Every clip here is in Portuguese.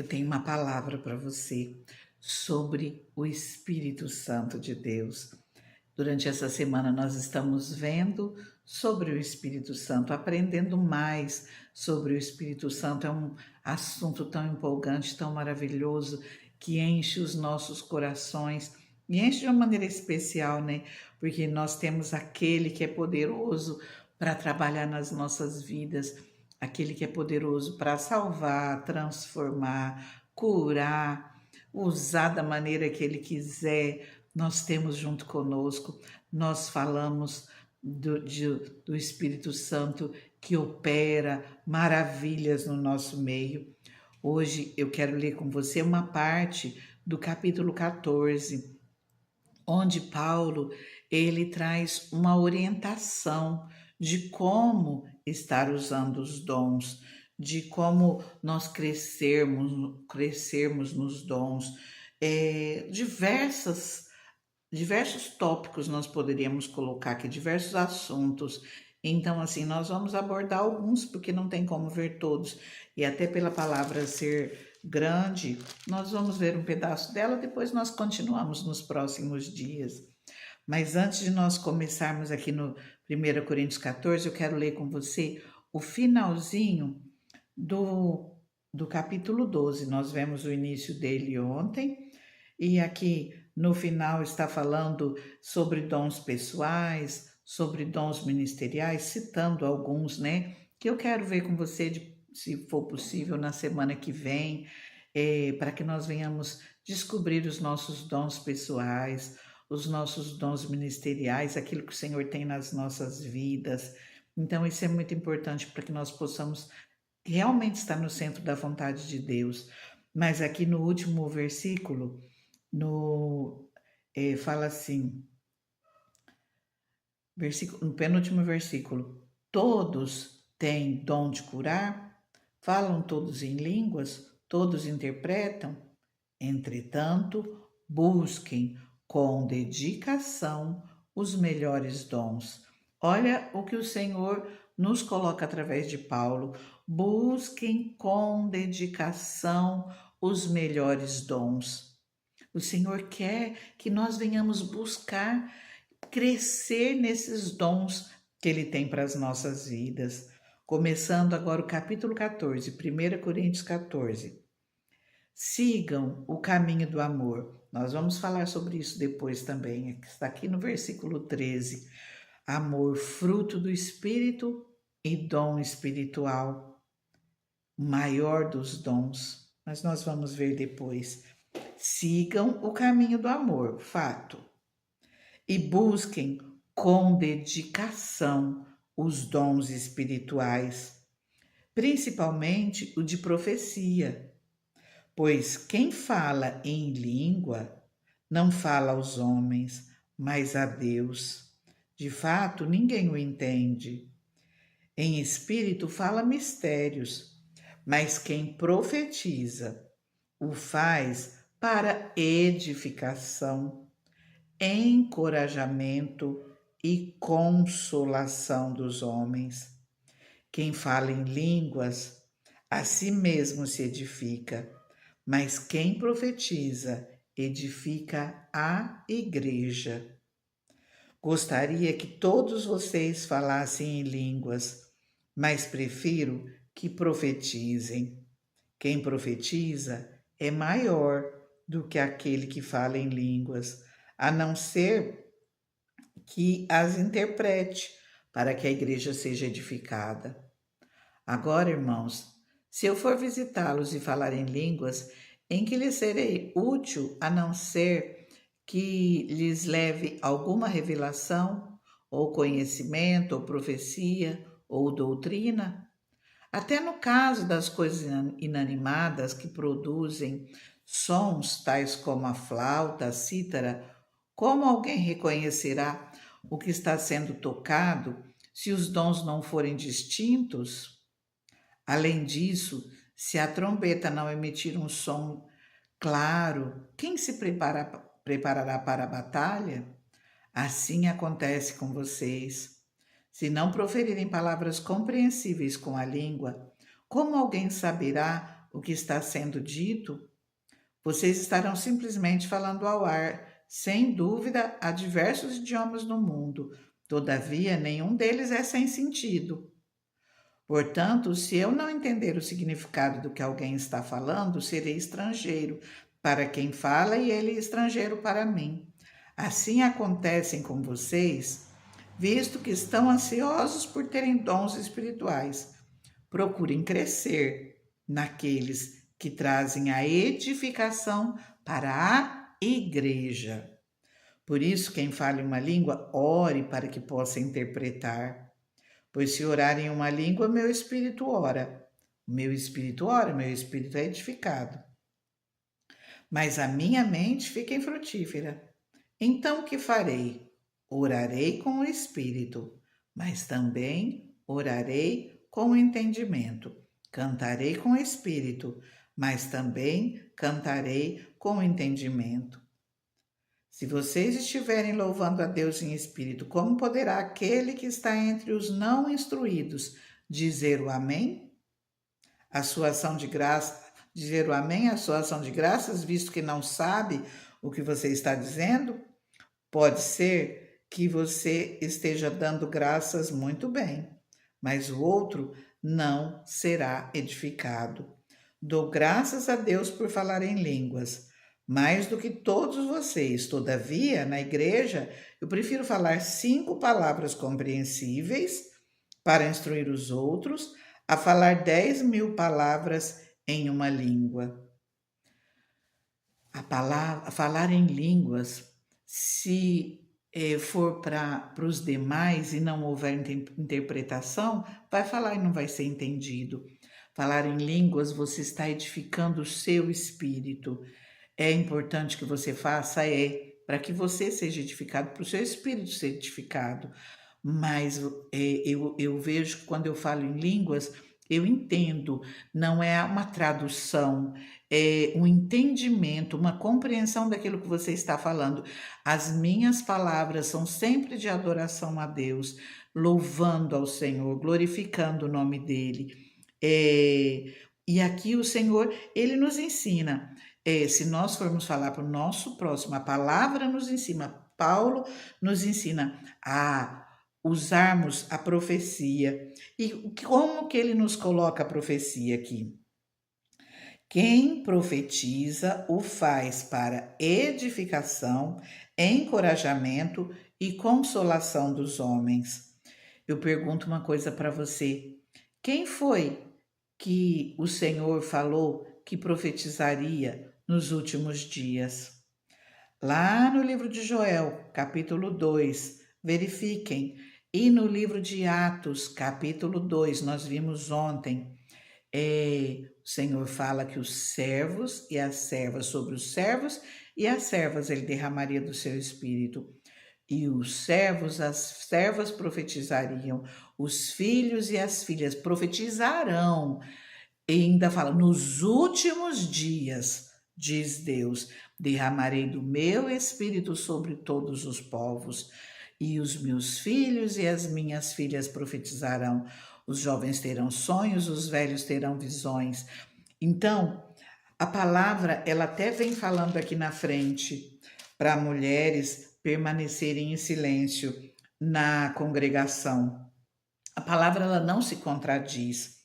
Eu tenho uma palavra para você sobre o Espírito Santo de Deus. Durante essa semana nós estamos vendo sobre o Espírito Santo, aprendendo mais sobre o Espírito Santo. É um assunto tão empolgante, tão maravilhoso, que enche os nossos corações e enche de uma maneira especial, né? Porque nós temos aquele que é poderoso para trabalhar nas nossas vidas, aquele que é poderoso para salvar, transformar, curar, usar da maneira que ele quiser. Nós temos junto conosco, nós falamos do Espírito Santo que opera maravilhas no nosso meio. Hoje eu quero ler com você uma parte do capítulo 14, onde Paulo ele traz uma orientação de como estar usando os dons, de como nós crescermos nos dons, diversos tópicos nós poderíamos colocar aqui, diversos assuntos. Então, assim, nós vamos abordar alguns, porque não tem como ver todos. E até pela palavra ser grande, nós vamos ver um pedaço dela, depois nós continuamos nos próximos dias. Mas antes de nós começarmos aqui no 1 Coríntios 14, eu quero ler com você o finalzinho do capítulo 12. Nós vemos o início dele ontem, e aqui no final está falando sobre dons pessoais, sobre dons ministeriais, citando alguns, né? Que eu quero ver com você, se for possível, na semana que vem, para que nós venhamos descobrir os nossos dons pessoais, os nossos dons ministeriais, aquilo que o Senhor tem nas nossas vidas. Então, isso é muito importante para que nós possamos realmente estar no centro da vontade de Deus. Mas aqui no último versículo, fala assim, no penúltimo versículo: todos têm dom de curar, falam todos em línguas, todos interpretam. Entretanto, busquem com dedicação os melhores dons. Olha o que o Senhor nos coloca através de Paulo. Busquem com dedicação os melhores dons. O Senhor quer que nós venhamos buscar crescer nesses dons que Ele tem para as nossas vidas. Começando agora o capítulo 14, 1 Coríntios 14. Sigam o caminho do amor. Nós vamos falar sobre isso depois também. Está aqui no versículo 13. Amor, fruto do Espírito e dom espiritual. O maior dos dons. Mas nós vamos ver depois. Sigam o caminho do amor, fato. E busquem com dedicação os dons espirituais, principalmente o de profecia. Pois quem fala em língua não fala aos homens, mas a Deus. De fato, ninguém o entende. Em espírito fala mistérios, mas quem profetiza o faz para edificação, encorajamento e consolação dos homens. Quem fala em línguas, a si mesmo se edifica, mas quem profetiza edifica a igreja. Gostaria que todos vocês falassem em línguas, mas prefiro que profetizem. Quem profetiza é maior do que aquele que fala em línguas, a não ser que as interprete, para que a igreja seja edificada. Agora, irmãos, se eu for visitá-los e falar em línguas, em que lhes serei útil, a não ser que lhes leve alguma revelação, ou conhecimento, ou profecia, ou doutrina? Até no caso das coisas inanimadas que produzem sons tais como a flauta, a cítara, como alguém reconhecerá o que está sendo tocado se os dons não forem distintos? Além disso, se a trombeta não emitir um som claro, quem se preparará para a batalha? Assim acontece com vocês. Se não proferirem palavras compreensíveis com a língua, como alguém saberá o que está sendo dito, vocês estarão simplesmente falando ao ar. Sem dúvida, há diversos idiomas no mundo, todavia, nenhum deles é sem sentido. Portanto, se eu não entender o significado do que alguém está falando, serei estrangeiro para quem fala e ele estrangeiro para mim. Assim acontecem com vocês, visto que estão ansiosos por terem dons espirituais. Procurem crescer naqueles que trazem a edificação para a igreja. Por isso, quem fala em uma língua, ore para que possa interpretar. Pois se orar em uma língua, meu espírito ora. Meu espírito ora, meu espírito é edificado. Mas a minha mente fica infrutífera. Então o que farei? Orarei com o espírito, mas também orarei com o entendimento. Cantarei com o espírito, mas também cantarei com o entendimento. Se vocês estiverem louvando a Deus em espírito, como poderá aquele que está entre os não instruídos dizer o amém? A sua ação de graça, dizer o amém, a sua ação de graças, visto que não sabe o que você está dizendo? Pode ser que você esteja dando graças muito bem, mas o outro não será edificado. Dou graças a Deus por falar em línguas, mais do que todos vocês. Todavia, na igreja, eu prefiro falar 5 palavras compreensíveis para instruir os outros, a falar 10.000 palavras em uma língua. A falar em línguas, se for para os demais e não houver interpretação, vai falar e não vai ser entendido. Falar em línguas, você está edificando o seu espírito. É importante que você faça, para que você seja edificado, para o seu espírito ser edificado. Mas eu vejo que quando eu falo em línguas, eu entendo, não é uma tradução, é um entendimento, uma compreensão daquilo que você está falando. As minhas palavras são sempre de adoração a Deus, louvando ao Senhor, glorificando o nome dEle. E aqui o Senhor, Ele nos ensina. Se nós formos falar para o nosso próximo, a palavra nos ensina, Paulo nos ensina a usarmos a profecia. E como que ele nos coloca a profecia aqui? Quem profetiza o faz para edificação, encorajamento e consolação dos homens. Eu pergunto uma coisa para você. Quem foi que o Senhor falou que profetizaria nos últimos dias? Lá no livro de Joel, capítulo 2, verifiquem. E no livro de Atos, capítulo 2, nós vimos ontem, o Senhor fala que os servos e as servas, sobre os servos e as servas, ele derramaria do seu espírito. E os servos, as servas profetizariam, os filhos e as filhas profetizarão. E ainda fala, nos últimos dias, diz Deus, derramarei do meu espírito sobre todos os povos, e os meus filhos e as minhas filhas profetizarão. Os jovens terão sonhos, os velhos terão visões. Então, a palavra, ela até vem falando aqui na frente para mulheres permanecerem em silêncio na congregação. A palavra, ela não se contradiz.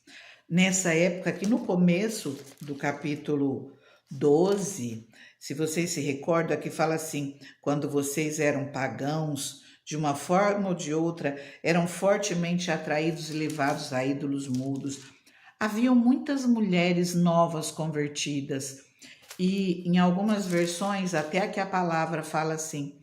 Nessa época, aqui no começo do capítulo 12, se vocês se recordam, aqui fala assim, quando vocês eram pagãos, de uma forma ou de outra, eram fortemente atraídos e levados a ídolos mudos. Haviam muitas mulheres novas convertidas, e em algumas versões, até que a palavra fala assim,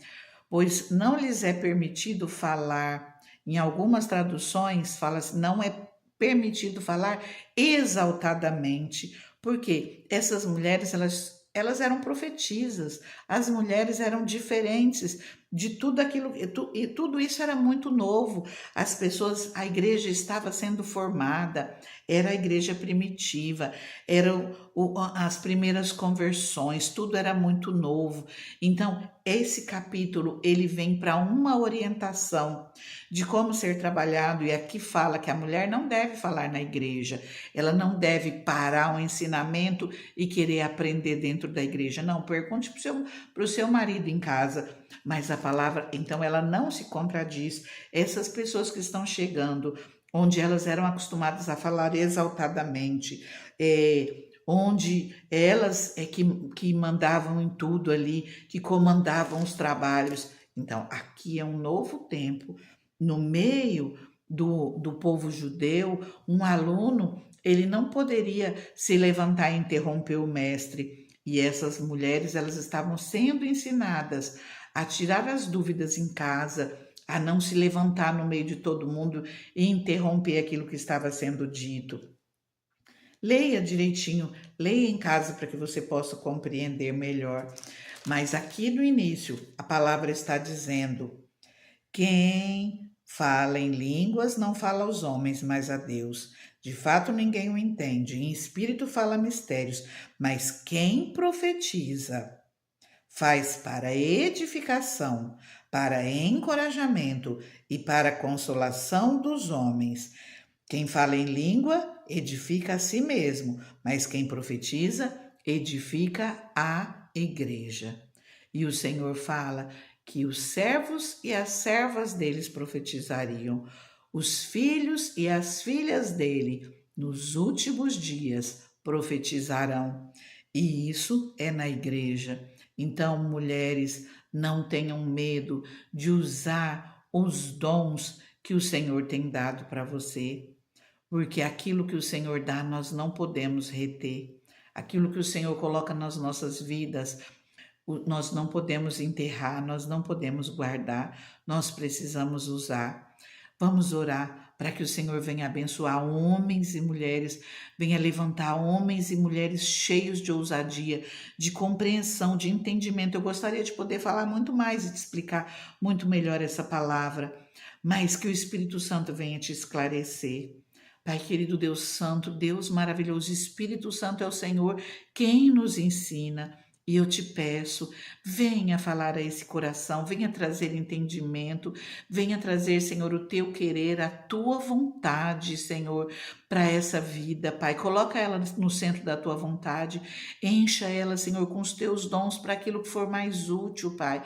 pois não lhes é permitido falar. Em algumas traduções, fala assim, não é permitido falar exaltadamente, porque essas mulheres, elas eram profetisas, as mulheres eram diferentes, de tudo aquilo, e tudo isso era muito novo. As pessoas, a igreja estava sendo formada, era a igreja primitiva, eram as primeiras conversões, tudo era muito novo. Então, esse capítulo, ele vem para uma orientação de como ser trabalhado, e aqui fala que a mulher não deve falar na igreja, ela não deve parar o ensinamento e querer aprender dentro da igreja. Não, pergunte para o seu marido em casa. Mas a palavra, então, ela não se contradiz. Essas pessoas que estão chegando, onde elas eram acostumadas a falar exaltadamente, onde elas que mandavam em tudo ali, que comandavam os trabalhos. Então, aqui é um novo tempo. No meio do povo judeu, um aluno, ele não poderia se levantar e interromper o mestre. E essas mulheres, elas estavam sendo ensinadas a tirar as dúvidas em casa, a não se levantar no meio de todo mundo e interromper aquilo que estava sendo dito. Leia direitinho, leia em casa para que você possa compreender melhor. Mas aqui no início, a palavra está dizendo: quem fala em línguas não fala aos homens, mas a Deus. De fato, ninguém o entende. Em espírito fala mistérios, mas quem profetiza faz para edificação, para encorajamento e para consolação dos homens. Quem fala em língua edifica a si mesmo, mas quem profetiza edifica a igreja. E o Senhor fala que os servos e as servas deles profetizariam, os filhos e as filhas dele nos últimos dias profetizarão. E isso é na igreja. Então, mulheres, não tenham medo de usar os dons que o Senhor tem dado para você, porque aquilo que o Senhor dá, nós não podemos reter. Aquilo que o Senhor coloca nas nossas vidas, nós não podemos enterrar, nós não podemos guardar, nós precisamos usar. Vamos orar para que o Senhor venha abençoar homens e mulheres, venha levantar homens e mulheres cheios de ousadia, de compreensão, de entendimento. Eu gostaria de poder falar muito mais e te explicar muito melhor essa palavra, mas que o Espírito Santo venha te esclarecer. Pai querido, Deus Santo, Deus maravilhoso, Espírito Santo é o Senhor quem nos ensina. E eu te peço, venha falar a esse coração, venha trazer entendimento, venha trazer, Senhor, o teu querer, a tua vontade, Senhor, para essa vida, Pai. Coloca ela no centro da tua vontade, encha ela, Senhor, com os teus dons para aquilo que for mais útil, Pai,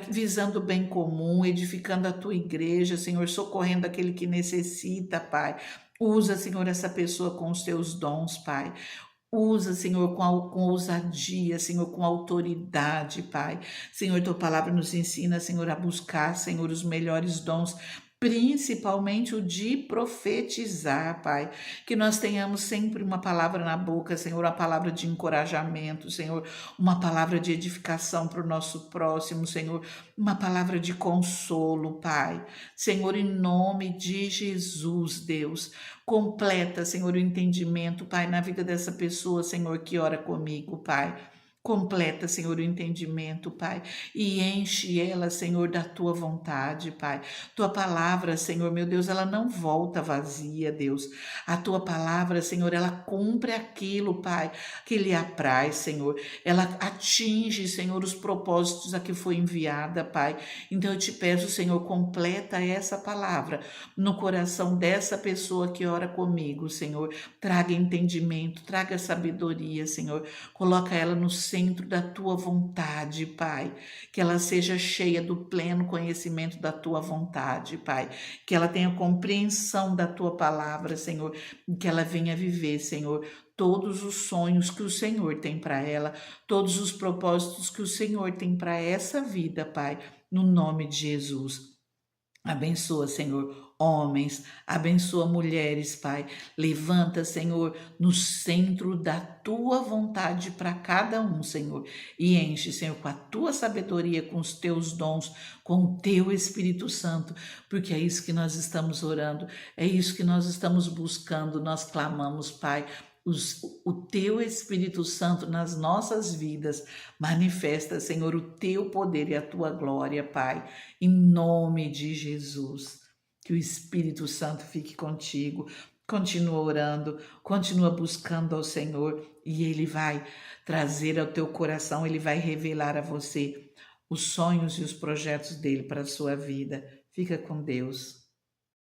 visando o bem comum, edificando a tua igreja, Senhor, socorrendo aquele que necessita, Pai. Usa, Senhor, essa pessoa com os teus dons, Pai. Usa, Senhor, com ousadia, Senhor, com autoridade, Pai. Senhor, tua palavra nos ensina, Senhor, a buscar, Senhor, os melhores dons, principalmente o de profetizar, Pai. Que nós tenhamos sempre uma palavra na boca, Senhor, uma palavra de encorajamento, Senhor, uma palavra de edificação para o nosso próximo, Senhor, uma palavra de consolo, Pai. Senhor, em nome de Jesus, Deus, completa, Senhor, o entendimento, Pai, na vida dessa pessoa, Senhor, que ora comigo, Pai. Completa, Senhor, o entendimento, Pai, e enche ela, Senhor, da tua vontade, Pai. Tua palavra, Senhor, meu Deus, ela não volta vazia, Deus. A tua palavra, Senhor, ela cumpre aquilo, Pai, que lhe apraz, Senhor. Ela atinge, Senhor, os propósitos a que foi enviada, Pai. Então eu te peço, Senhor, completa essa palavra no coração dessa pessoa que ora comigo, Senhor. Traga entendimento, traga sabedoria, Senhor. Coloca ela no centro da tua vontade, Pai. Que ela seja cheia do pleno conhecimento da tua vontade, Pai. Que ela tenha compreensão da tua palavra, Senhor. Que ela venha viver, Senhor, todos os sonhos que o Senhor tem para ela, todos os propósitos que o Senhor tem para essa vida, Pai. No nome de Jesus. Abençoa, Senhor, homens, abençoa mulheres, Pai. Levanta, Senhor, no centro da tua vontade para cada um, Senhor. E enche, Senhor, com a tua sabedoria, com os teus dons, com o teu Espírito Santo, porque é isso que nós estamos orando, é isso que nós estamos buscando, nós clamamos, Pai. o teu Espírito Santo nas nossas vidas. Manifesta, Senhor, o teu poder e a tua glória, Pai, em nome de Jesus. Que o Espírito Santo fique contigo. Continua orando, continua buscando ao Senhor e Ele vai trazer ao teu coração, Ele vai revelar a você os sonhos e os projetos dele para a sua vida. Fica com Deus.